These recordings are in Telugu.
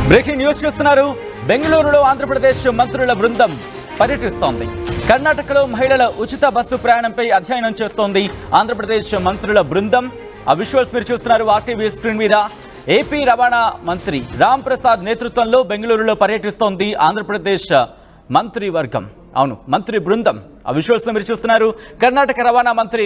బ్రేకింగ్ న్యూస్ చూస్తున్నారు. బెంగళూరులో ఆంధ్రప్రదేశ్ మంత్రుల బృందం పర్యటిస్తోంది. కర్ణాటకలో మహిళల ఉచిత బస్సు ప్రయాణంపై అధ్యయనం చేస్తోంది ఆంధ్రప్రదేశ్ మంత్రుల బృందం. ఆ విజువల్స్ మీరు చూస్తున్నారు ఆర్టీవీ స్క్రీన్ మీద. ఏపీ రవాణా మంత్రి రామ్ ప్రసాద్ నేతృత్వంలో బెంగళూరులో పర్యటిస్తోంది ఆంధ్రప్రదేశ్ మంత్రి వర్గం. అవును, మంత్రి బృందం. ఆ విజువల్స్ మీరు చూస్తున్నారు. కర్ణాటక రవాణా మంత్రి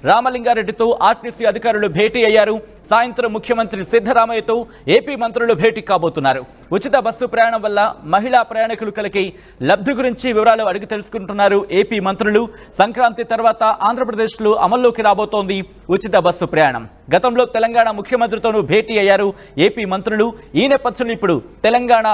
రామలింగారెడ్డితో ఆర్టీసీ అధికారులు భేటీ అయ్యారు. సాయంత్రం ముఖ్యమంత్రి సిద్ధరామయ్యతో ఏపీ మంత్రులు భేటీ కాబోతున్నారు. ఉచిత బస్సు ప్రయాణం వల్ల మహిళా ప్రయాణికులు కలిగే లబ్ధి గురించి వివరాలు అడిగి తెలుసుకుంటున్నారు ఏపీ మంత్రులు. సంక్రాంతి తర్వాత ఆంధ్రప్రదేశ్లో అమల్లోకి రాబోతోంది ఉచిత బస్సు ప్రయాణం. గతంలో తెలంగాణ ముఖ్యమంత్రితోనూ భేటీ అయ్యారు ఏపీ మంత్రులు. ఈ నేపథ్యంలో ఇప్పుడు తెలంగాణ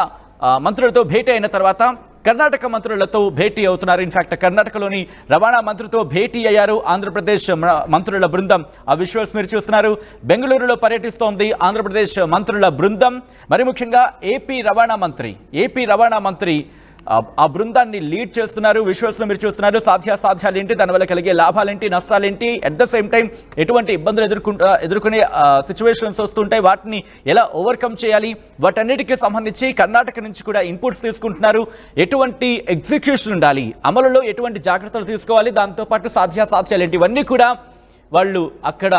మంత్రులతో భేటీ అయిన తర్వాత కర్ణాటక మంత్రులతో భేటీ అవుతున్నారు. ఇన్ఫాక్ట్ కర్ణాటకలోని రవాణా మంత్రితో భేటీ అయ్యారు ఆంధ్రప్రదేశ్ మంత్రుల బృందం. ఆ విజువల్స్ మీరు చూస్తున్నారు. బెంగళూరులో పర్యటిస్తోంది ఆంధ్రప్రదేశ్ మంత్రుల బృందం. మరి ముఖ్యంగా ఏపీ రవాణా మంత్రి ఆ బృందాన్ని లీడ్ చేస్తున్నారు. విజువల్స్ మీరు చూస్తున్నారు. సాధ్యాసాధ్యాలేంటి, దానివల్ల కలిగే లాభాలేంటి, నష్టాలేంటి, అట్ ద సేమ్ టైం ఎటువంటి ఇబ్బందులు ఎదుర్కొనే సిచ్యువేషన్స్ వస్తుంటాయి, వాటిని ఎలా ఓవర్కమ్ చేయాలి, వాటన్నిటికీ సంబంధించి కర్ణాటక నుంచి కూడా ఇన్పుట్స్ తీసుకుంటున్నారు. ఎటువంటి ఎగ్జిక్యూషన్ ఉండాలి, అమలులో ఎటువంటి జాగ్రత్తలు తీసుకోవాలి, దాంతోపాటు సాధ్యాసాధ్యాలేంటి, ఇవన్నీ కూడా వాళ్ళు అక్కడ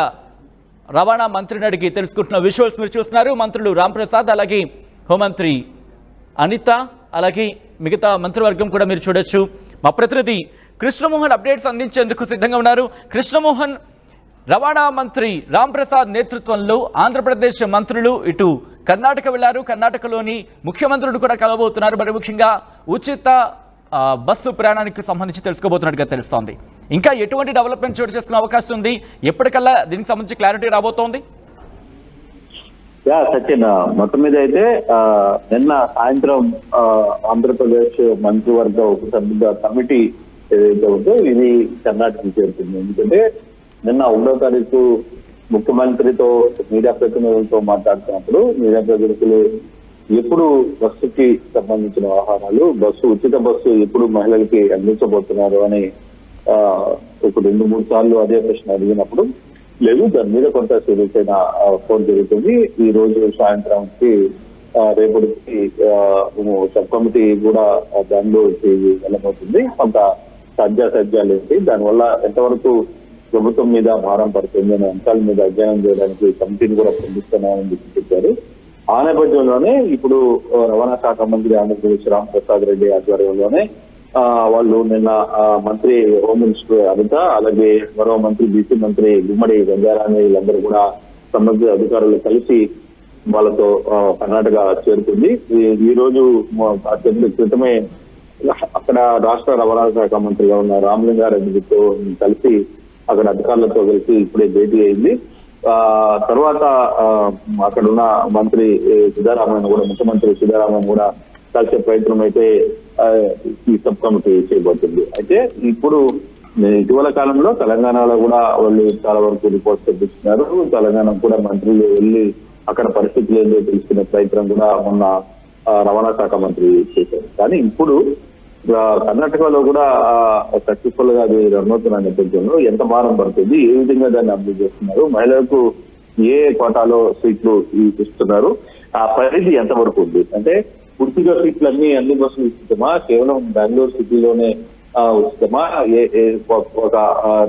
రవాణా మంత్రిని అడిగి తెలుసుకుంటున్న విజువల్స్ మీరు చూస్తున్నారు. మంత్రులు రామ్ ప్రసాద్, అలాగే హోంమంత్రి అనిత, అలాగే మిగతా మంత్రివర్గం కూడా మీరు చూడొచ్చు. మా ప్రతినిధి కృష్ణమోహన్ అప్డేట్స్ అందించేందుకు సిద్ధంగా ఉన్నారు. కృష్ణమోహన్, రవాణా మంత్రి రామ్ ప్రసాద్ నేతృత్వంలో ఆంధ్రప్రదేశ్ మంత్రులు ఇటు కర్ణాటక వెళ్లారు. కర్ణాటకలోని ముఖ్యమంత్రులు కూడా కలవబోతున్నారు. మరి ముఖ్యంగా ఉచిత బస్సు ప్రయాణానికి సంబంధించి తెలుసుకోబోతున్నట్టుగా తెలుస్తోంది. ఇంకా ఎటువంటి డెవలప్మెంట్ చోటు చేసుకునే అవకాశం ఉంది? ఎప్పటికల్లా దీనికి సంబంధించి క్లారిటీ రాబోతోంది? సచిన్, మొత్తం మీద అయితే నిన్న సాయంత్రం ఆంధ్రప్రదేశ్ మంత్రివర్గ ఉపసభ్యుల కమిటీ ఏదైతే ఉందో ఇది కర్ణాటకకి చేరుతుంది. ఎందుకంటే నిన్న 1వ తారీఖు ముఖ్యమంత్రితో మీడియా ప్రతినిధులతో మాట్లాడుతున్నప్పుడు మీడియా ప్రతినిధులు ఎప్పుడు బస్సుకి సంబంధించిన వాహనాలు, ఉచిత బస్సు ఎప్పుడు మహిళలకి అందించబోతున్నారు అని ఒక 2-3 సార్లు అదే ప్రశ్న అడిగినప్పుడు లేదు, దాని మీద కొంత సీరియస్ అయిన ఫోన్ జరుగుతుంది. ఈ రోజు సాయంత్రానికి రేపటికి సబ్ కమిటీ కూడా దానిలోకి వెళ్ళబోతుంది. కొంత సజ్జాలు ఏంటి, దానివల్ల ఎంతవరకు ప్రభుత్వం మీద భారం పడుతుంది అనే అంశాల మీద అధ్యయనం చేయడానికి కమిటీని కూడా పొందిస్తున్నామని చెప్పారు. ఆ నేపథ్యంలోనే ఇప్పుడు రవాణా శాఖ మంత్రి ఆంధ్రప్రదేశ్ రామ్ ప్రసాద్ రెడ్డి ఆధ్వర్యంలోనే వాళ్ళు నిన్న మంత్రి హోమ్ మినిస్టర్ అనిత, అలాగే మరో మంత్రి బీసీ మంత్రి గుమ్మడి వెంకయ్యరాని వీళ్ళందరూ కూడా సంబంధిత అధికారులు కలిసి వాళ్ళతో కర్ణాటక చేరుకుంది. ఈ రోజు క్రితమే అక్కడ రాష్ట్ర రవాణా శాఖ మంత్రిగా ఉన్న రామలింగారెడ్డితో కలిసి అక్కడ అధికారులతో కలిసి ఇప్పుడే భేటీ అయింది. తర్వాత అక్కడ ఉన్న మంత్రి సిద్ధరామయ్య కూడా, ముఖ్యమంత్రి సిద్ధరామయ్య కూడా కలిసే ప్రయత్నం అయితే ఈ సబ్ కమిటీ చేయబోతుంది. అయితే ఇప్పుడు ఇటీవల కాలంలో తెలంగాణలో కూడా వాళ్ళు చాలా వరకు రిపోర్ట్స్ తెప్పిస్తున్నారు. తెలంగాణ కూడా మంత్రులు వెళ్ళి అక్కడ పరిస్థితులు ఏంటో తెలుసుకునే ప్రయత్నం కూడా మొన్న రవాణా శాఖ మంత్రి చేశారు. కానీ ఇప్పుడు కర్ణాటకలో కూడా సక్సెస్ఫుల్ గా అది రన్ అవుతున్న నేపథ్యంలో ఎంత భారం పడుతుంది, ఏ విధంగా దాన్ని అమలు చేస్తున్నారు, మహిళలకు ఏ కోటాలో సీట్లు ఇస్తున్నారు, ఆ పరిధి ఎంత వరకు ఉంది, అంటే పూర్తిగా సీట్లు అన్ని బస్సులు ఇస్తామా, కేవలం బెంగళూరు సిటీలోనే ఉచితమా, ఒక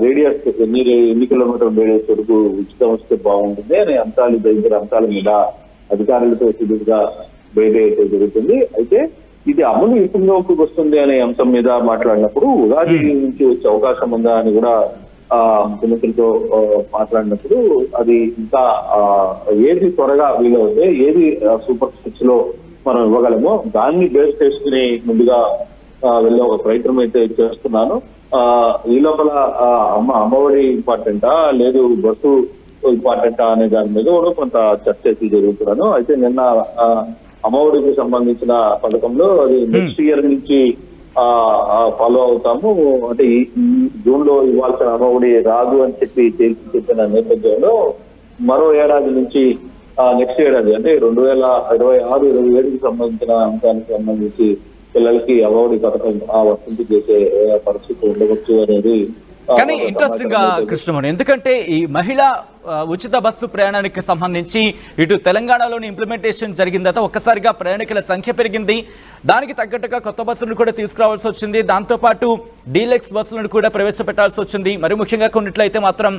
రేడియస్ ఎన్ని కిలోమీటర్ రేడియస్ వరకు ఉచితం వస్తే బాగుంటుంది అనే అంశాలు, తదితర అంశాల మీద అధికారులతో సిద్ధంగా భేటీ అయితే జరుగుతుంది. అయితే ఇది అమలు ఎప్పుడు వస్తుంది అనే అంశం మీద మాట్లాడినప్పుడు ఉగాది నుంచి వచ్చే అవకాశం ఉందా అని కూడా ముఖ్యమంత్రితో మాట్లాడినప్పుడు అది ఇంకా ఏది త్వరగా వీలవుతే, ఏది సూపర్ సిక్స్ లో మనం ఇవ్వగలమో దాన్ని బేస్ చేసుకుని ముందుగా వెళ్ళే ఒక ప్రయత్నం అయితే చేస్తున్నాను. ఈ లోపల అమ్మఒడి ఇంపార్టెంటా లేదు బస్సు ఇంపార్టెంటా అనే దాని మీద కూడా కొంత చర్చ అయితే జరుగుతున్నాను. అయితే నిన్న అమ్మఒడికి సంబంధించిన పథకంలో అది నెక్స్ట్ ఇయర్ నుంచి ఫాలో అవుతాము, అంటే ఈ జూన్ లో ఇవ్వాల్సిన అమ్మఒడి రాదు అని చెప్పిన నేపథ్యంలో మరో ఏడాది నుంచి నెక్స్ట్ ఏడాది అంటే 2026-27కి సంబంధించిన అంశానికి సంబంధించి పిల్లలకి అమ్మఒడి పథకం వర్తింపు చేసే పరిస్థితి ఉండవచ్చు అనేది కానీ ఇంట్రెస్టింగ్ గా కృష్ణమోహన్, ఎందుకంటే ఈ మహిళా ఉచిత బస్సు ప్రయాణానికి సంబంధించి ఇటు తెలంగాణలోని ఇంప్లిమెంటేషన్ జరిగిన తర్వాత ఒక్కసారిగా ప్రయాణికుల సంఖ్య పెరిగింది. దానికి తగ్గట్టుగా కొత్త బస్సులను కూడా తీసుకురావాల్సి వచ్చింది. దాంతోపాటు డీలక్స్ బస్సులను కూడా ప్రవేశపెట్టాల్సి వచ్చింది. మరి ముఖ్యంగా కొన్నిట్లయితే మాత్రం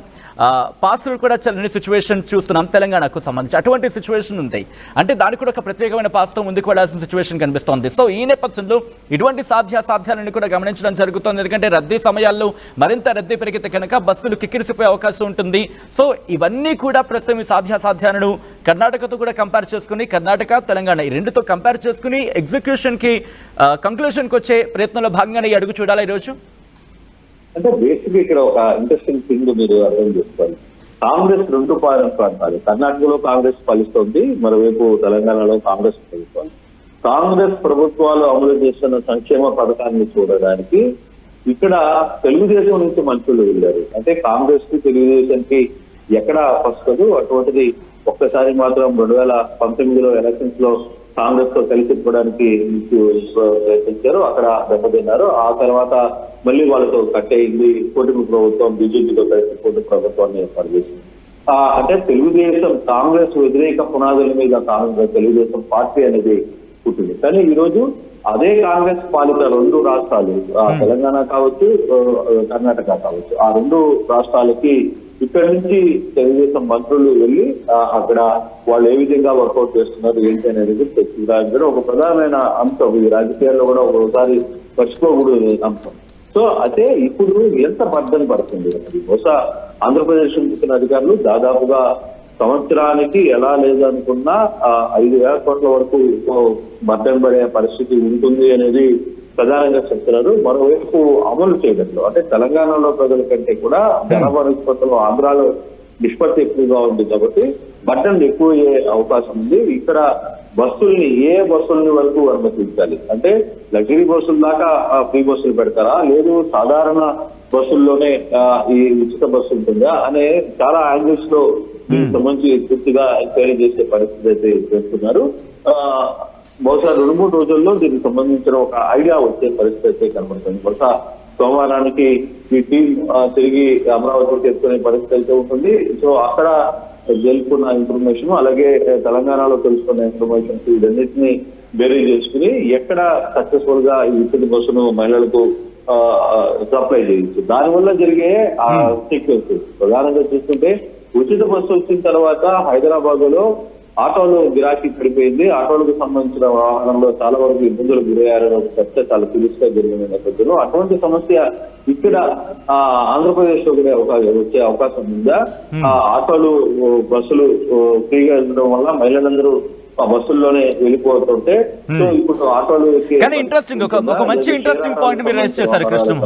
పాసులు కూడా చెల్లని సిచ్యువేషన్ చూస్తున్నాం తెలంగాణకు సంబంధించి. అటువంటి సిచ్యువేషన్ ఉంది అంటే దానికి కూడా ఒక ప్రత్యేకమైన పాస్తో ముందుకు వెళ్లాల్సిన సిచ్యువేషన్ కనిపిస్తోంది. సో ఈ నేపథ్యంలో ఇటువంటి సాధ్యాసాధ్యాలను కూడా గమనించడం జరుగుతోంది. ఎందుకంటే రద్దీ సమయాల్లో మరింత రద్దీ పెరిగితే కనుక బస్సులు కిక్కిరిసిపోయే అవకాశం ఉంటుంది. సో ఇవన్నీ కూడా ప్రస్తుతం ఈ సాధ్యాసాధ్యాలను కర్ణాటకతో కూడా కంపేర్ చేసుకుని, కర్ణాటక తెలంగాణ ఈ రెండుతో కంపేర్ చేసుకుని ఎగ్జిక్యూషన్కి కంక్లూషన్కి వచ్చే ప్రయత్నంలో భాగంగానే ఈ అడుగు చూడాలి ఈరోజు. అంటే బేసిక్ ఇక్కడ ఒక ఇంట్రెస్టింగ్ థింగ్ మీరు అర్థం చేసుకోవాలి. కాంగ్రెస్ రెండు ప్రాంతాలు, కర్ణాటకలో కాంగ్రెస్ ఫలిస్తోంది, మరోవైపు తెలంగాణలో కాంగ్రెస్ ఫలిస్తోంది. కాంగ్రెస్ ప్రభుత్వాలు అమలు చేస్తున్న సంక్షేమ పథకాన్ని చూడడానికి ఇక్కడ తెలుగుదేశం నుంచి మంత్రులు వెళ్ళారు. అంటే కాంగ్రెస్ కి తెలుగుదేశానికి ఎక్కడ పసుకోదు. అటువంటిది ఒక్కసారి మాత్రం 2019లో ఎలక్షన్స్ లో కాంగ్రెస్ తో కలిసి ఇవ్వడానికి ప్రయత్నించారు, అక్కడ దెబ్బతిన్నారు. ఆ తర్వాత మళ్ళీ వాళ్ళతో కట్టయింది. కూటమి ప్రభుత్వం బీజేపీతో కలిసి కూటమి ప్రభుత్వాన్ని ఏర్పాటు చేసింది. అంటే తెలుగుదేశం కాంగ్రెస్ వ్యతిరేక పునాదుల మీద తెలుగుదేశం పార్టీ అనేది పుట్టింది. కానీ ఈ రోజు అదే కాంగ్రెస్ పాలిత రెండు రాష్ట్రాలు, తెలంగాణ కావచ్చు, కర్ణాటక కావచ్చు, ఆ రెండు రాష్ట్రాలకి ఇక్కడి నుంచి తెలుగుదేశం మంత్రులు వెళ్ళి అక్కడ వాళ్ళు ఏ విధంగా వర్కౌట్ చేస్తున్నారు ఏంటి అనేది చర్చించడానికి ఒక ప్రధానమైన అంశం. ఈ రాజకీయాల్లో కూడా ఒకసారి మర్చిపోకూడదు అంశం. సో అయితే ఇప్పుడు ఎంత బర్డన్ పడుతుంది అది బహుశా ఆంధ్రప్రదేశ్ నుంచి అధికారులు దాదాపుగా సంవత్సరానికి ఎలా లేదనుకున్నా 5,000 కోట్ల వరకు బర్డన్ పడే పరిస్థితి ఉంటుంది అనేది ప్రధానంగా చెప్తున్నారు. మరోవైపు అమలు చేయడంలో అంటే తెలంగాణలో ప్రజల కంటే కూడా జనాభా నిష్పత్తిలో ఆంధ్రాలో నిష్పత్తి ఎక్కువగా ఉంది కాబట్టి బర్డన్ ఎక్కువ అయ్యే అవకాశం ఉంది. ఇక్కడ బస్సుల్ని ఏ బస్సుల్ని వరకు అనుమతించాలి అంటే లగ్జరీ బస్సుల దాకా ఫ్రీ బస్సులు పెడతారా, లేదు సాధారణ బస్సుల్లోనే ఈ ఉచిత బస్సు ఉంటుందా అనే చాలా యాంగిల్స్ లో దీనికి సంబంధించి పూర్తిగా ఎంక్వైరీ చేసే పరిస్థితి అయితే చేస్తున్నారు. బహుశా 2-3 రోజుల్లో దీనికి సంబంధించిన ఒక ఐడియా వచ్చే పరిస్థితి అయితే కనబడుతుంది. బహుశా సోమవారానికి ఈ టీం తిరిగి అమరావతి చేసుకునే పరిస్థితి అయితే ఉంటుంది. సో అక్కడ తెలుసుకున్న ఇన్ఫర్మేషన్ అలాగే తెలంగాణలో తెలుసుకున్న ఇన్ఫర్మేషన్స్ వీటన్నిటిని బేరీ చేసుకుని ఎక్కడ సక్సెస్ఫుల్ గా ఈ ఉచిత బస్సును మహిళలకు సప్లై చేయొచ్చు. దానివల్ల జరిగే సీక్వెన్స్ ప్రధానంగా చూస్తుంటే ఉచిత బస్సు వచ్చిన తర్వాత హైదరాబాద్ లో ఆటోలు గిరాకీ పడిపోయింది. ఆటోలకు సంబంధించిన వాహనంలో చాలా వరకు ఇబ్బందులు గురయ్యారని ఒక చర్చ చాలా సీరియస్గా జరిగిన నేపథ్యంలో అటువంటి సమస్య ఇక్కడ ఆంధ్రప్రదేశ్ లో కూడా వచ్చే అవకాశం ఉందా? ఆటోలు బస్సులు ఫ్రీగా వెళ్ళడం వల్ల మహిళలందరూ ఆ బస్సుల్లోనే వెళ్ళిపోతుంటే సో ఇప్పుడు ఆటోలు కానీ ఇంట్రెస్టింగ్ ఒక మంచి ఇంట్రెస్టింగ్ పాయింట్ మీరు రైజ్ చేశారు కృష్ణ.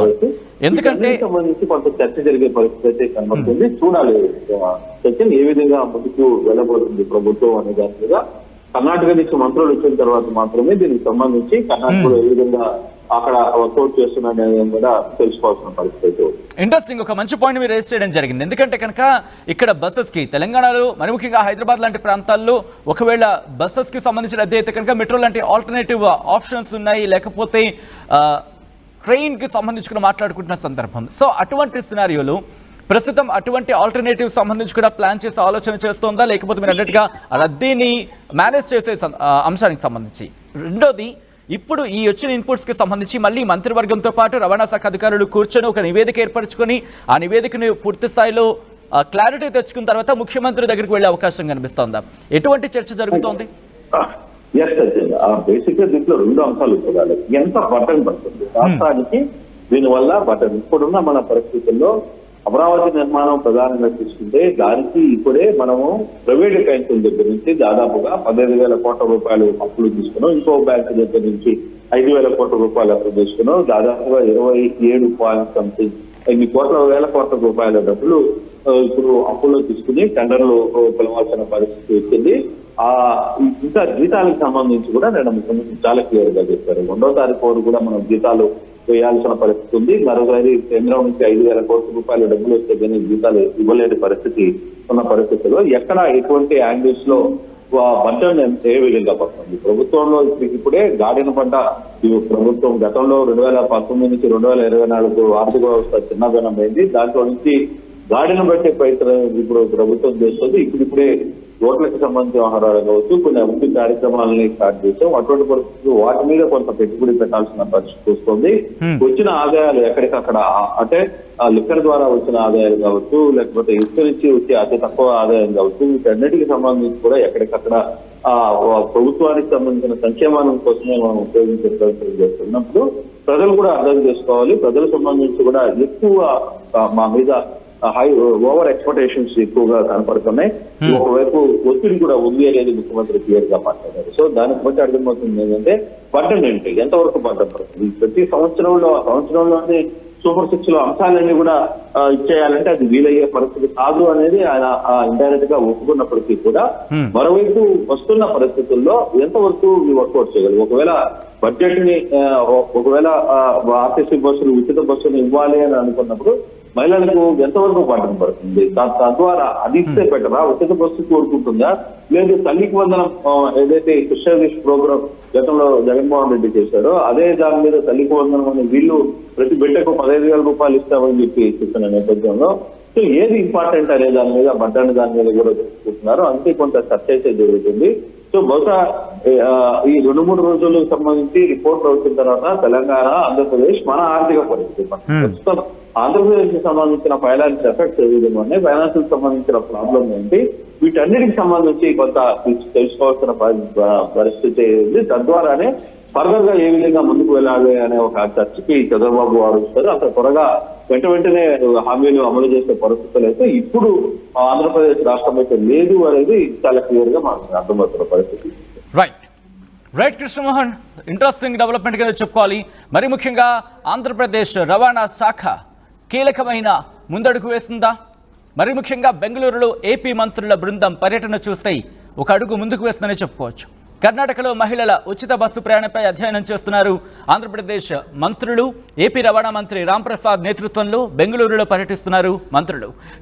ఎందుకంటే సంబంధించి కొంత చర్చ జరిగే పరిస్థితి అయితే కనబడుతుంది. చూడాలి చర్చ ఏ విధంగా ముందుకు వెళ్ళబోతుంది ప్రభుత్వం అనే దాని మీద. కర్ణాటక నుంచి మంత్రులు వచ్చిన తర్వాత మాత్రమే దీనికి సంబంధించి కర్ణాటకలో ఏ విధంగా అక్కడ వర్కౌట్ చేస్తున్నా కూడా తెలుసుకోవాల్సిన పరిస్థితి. ఇంట్రెస్టింగ్ ఒక మంచి పాయింట్ మీరు రేస్ చేయడం జరిగింది. ఎందుకంటే కనుక ఇక్కడ బస్సెస్ కి తెలంగాణలో మరి ముఖ్యంగా హైదరాబాద్ లాంటి ప్రాంతాల్లో ఒకవేళ బస్సెస్ కి సంబంధించిన రద్దీ అయితే కనుక మెట్రో లాంటి ఆల్టర్నేటివ్ ఆప్షన్స్ ఉన్నాయి, లేకపోతే ట్రైన్ కి సంబంధించి మాట్లాడుకుంటున్న సందర్భం. సో అటువంటి సినారియోలు ప్రస్తుతం అటువంటి ఆల్టర్నేటివ్ సంబంధించి కూడా ప్లాన్ చేసే ఆలోచన చేస్తోందా, లేకపోతే మీరు అన్నట్టుగా రద్దీని మేనేజ్ చేసే అంశానికి సంబంధించి? రెండోది, ఇప్పుడు ఈ వచ్చిన ఇన్పుట్స్కి సంబంధించి మళ్ళీ మంత్రివర్గంతో పాటు రవాణా శాఖ అధికారులు కూర్చొని ఒక నివేదిక ఏర్పరచుకొని ఆ నివేదికను పూర్తి స్థాయిలో క్లారిటీ తెచ్చుకున్న తర్వాత ముఖ్యమంత్రి దగ్గరికి వెళ్ళే అవకాశం కనిపిస్తోందా? ఎటువంటి చర్చ జరుగుతోంది? బేసిక్ గా దీంట్లో 2 అంశాలు చూడాలి. ఎంత బటన్ పడుతుంది రాష్ట్రానికి దీనివల్ల బటన్. ఇప్పుడున్న మన పరిస్థితుల్లో అమరావతి నిర్మాణం ప్రధానంగా తీసుకుంటే దానికి ఇప్పుడే మనము ప్రైవేట్ బ్యాంకుల దగ్గర నుంచి దాదాపుగా 15,000 కోట్ల రూపాయలు అప్పులు తీసుకున్నాం. ఇంకో బ్యాంకు దగ్గర నుంచి 5,000 కోట్ల రూపాయలు అప్పులు తీసుకున్నాం. దాదాపుగా 27 ఇన్ని వేల కోట్ల రూపాయల డబ్బులు ఇప్పుడు అప్పుల్లో తీసుకుని టెండర్లు పిలవాల్సిన పరిస్థితి వచ్చింది. ఇంకా జీతాలకు సంబంధించి కూడా నేను ముఖ్యమంత్రి చాలా క్లియర్ గా చెప్పారు. 1వ తారీఖు వరకు కూడా మనం జీతాలు వేయాల్సిన పరిస్థితి ఉంది. మరోసారి కేంద్రం నుంచి 5,000 కోట్ల రూపాయల డబ్బులు వస్తే కానీ జీతాలు ఇవ్వలేని పరిస్థితి ఉన్న పరిస్థితుల్లో ఎక్కడ ఎటువంటి యాంగిల్స్ లో బడ్జెట్ ఏ విధంగా పడుతుంది ప్రభుత్వంలో ఇప్పుడే గాడిన పడ్డ ప్రభుత్వం గతంలో 2019 నుంచి 2024 ఆర్థిక వ్యవస్థ చిన్నదనం అయింది. దాంట్లో నుంచి గాడిని బట్టే ప్రయత్నం ఇప్పుడు ప్రభుత్వం చేస్తుంది. ఇప్పుడిప్పుడే ఓట్లకు సంబంధించిన వ్యవహారాలు కావచ్చు, కొన్ని అభివృద్ధి కార్యక్రమాలని స్టార్ట్ చేసాం. అటువంటి పరిస్థితులు వాటి మీద కొంత పెట్టుబడి పెట్టాల్సిన పరిస్థితి వస్తుంది. వచ్చిన ఆదాయాలు ఎక్కడికక్కడ అంటే లిక్కర్ ద్వారా వచ్చిన ఆదాయాలు కావచ్చు, లేకపోతే ఇసుక నుంచి వచ్చే అతి తక్కువ ఆదాయం కావచ్చు, వీటన్నిటికి సంబంధించి కూడా ఎక్కడికక్కడ ప్రభుత్వానికి సంబంధించిన సంక్షేమానం కోసమే మనం ఉపయోగించే ప్రయత్నం చేస్తున్నప్పుడు ప్రజలు కూడా అర్థం చేసుకోవాలి. ప్రజలకు సంబంధించి కూడా ఎక్కువ మా మీద ఓవర్ ఎక్స్పెక్టేషన్స్ ఎక్కువగా కనపడుతున్నాయి. ఒకవైపు ఒత్తిడి కూడా ఉంది అనేది ముఖ్యమంత్రి క్లియర్ గా మాట్లాడారు. సో దానికి బట్టి అర్థమవుతుంది ఏంటంటే బడ్జెట్ ఏంటి, ఎంతవరకు బడ్జెట్ పడుతుంది. ప్రతి సంవత్సరంలోనే సూపర్ 6 లో అంశాలన్నీ కూడా ఇచ్చేయాలంటే అది వీలయ్యే పరిస్థితి కాదు అనేది ఆయన ఇండైరెక్ట్ గా ఒప్పుకున్నప్పటికీ కూడా మరోవైపు వస్తున్న పరిస్థితుల్లో ఎంతవరకు వర్కౌట్ చేయగలరు. ఒకవేళ బడ్జెట్ ని ఒకవేళ ఆర్టీసీ బస్సులు ఉచిత బస్సులు ఇవ్వాలి అని అనుకున్నప్పుడు మహిళలకు ఎంతవరకు పాఠం పడుతుంది. తద్వారా అది ఇస్తే బెటరా, ఉచిత బస్సు కోరుకుంటుందా, లేదు తల్లికి వందనం ఏదైతే కృష్ణవిష్ ప్రోగ్రామ్ గతంలో జగన్మోహన్ రెడ్డి చేశారో అదే దాని మీద తల్లికి వందనం అని వీళ్ళు ప్రతి బిడ్డకు 15,000 రూపాయలు ఇస్తామని చెప్పి చెప్పిన నేపథ్యంలో సో ఏది ఇంపార్టెంట్ అనే దాని మీద బడ్జెట్ దాని మీద కూడా చూస్తున్నారు. అంతే కొంత చర్చ అయితే జరుగుతుంది. సో బహుశా ఈ 2-3 రోజులకు సంబంధించి రిపోర్ట్ వచ్చిన తర్వాత తెలంగాణ, ఆంధ్రప్రదేశ్ మన ఆర్థిక పరిస్థితి ప్రస్తుతం ఆంధ్రప్రదేశ్ కి సంబంధించిన ఫైనాన్స్ ఎఫెక్ట్స్ ఏ విధంగా ఉన్నాయి, ఫైనాన్స్ కి సంబంధించిన ప్రాబ్లం ఏంటి, వీటన్నిటికి సంబంధించి కొంత తెలుసుకోవాల్సిన పరిస్థితి ఉంది. తద్వారానే ఫర్దర్ గా ఏ విధంగా ముందుకు వెళ్ళాలి అనే ఒక చర్చకి చంద్రబాబు ఆలోచిస్తారు. అసలు త్వరగా వెంటనే హామీలు అమలు చేసే పరిస్థితులు అయితే ఇప్పుడు ఆంధ్రప్రదేశ్ రాష్ట్రం అయితే లేదు అనేది చాలా క్లియర్ గా మనకు అర్థమవుతున్న పరిస్థితి. రైట్ కృష్ణమోహన్, ఇంట్రెస్టింగ్ డెవలప్మెంట్ కింద చెప్పుకోవాలి. మరి ముఖ్యంగా ఆంధ్రప్రదేశ్ రవాణా శాఖ కీలకమైన ముందడుగు వేస్తుందా? మరి ముఖ్యంగా బెంగళూరులో ఏపీ మంత్రుల బృందం పర్యటన చూస్తే ఒక అడుగు ముందుకు వేస్తుందని చెప్పుకోవచ్చు. కర్ణాటకలో మహిళల ఉచిత బస్సు ప్రయాణంపై అధ్యయనం చేస్తున్నారు ఆంధ్రప్రదేశ్ మంత్రులు. ఏపీ రవాణా మంత్రి రాంప్రసాద్ నేతృత్వంలో బెంగళూరులో పర్యటిస్తున్నారు మంత్రులు.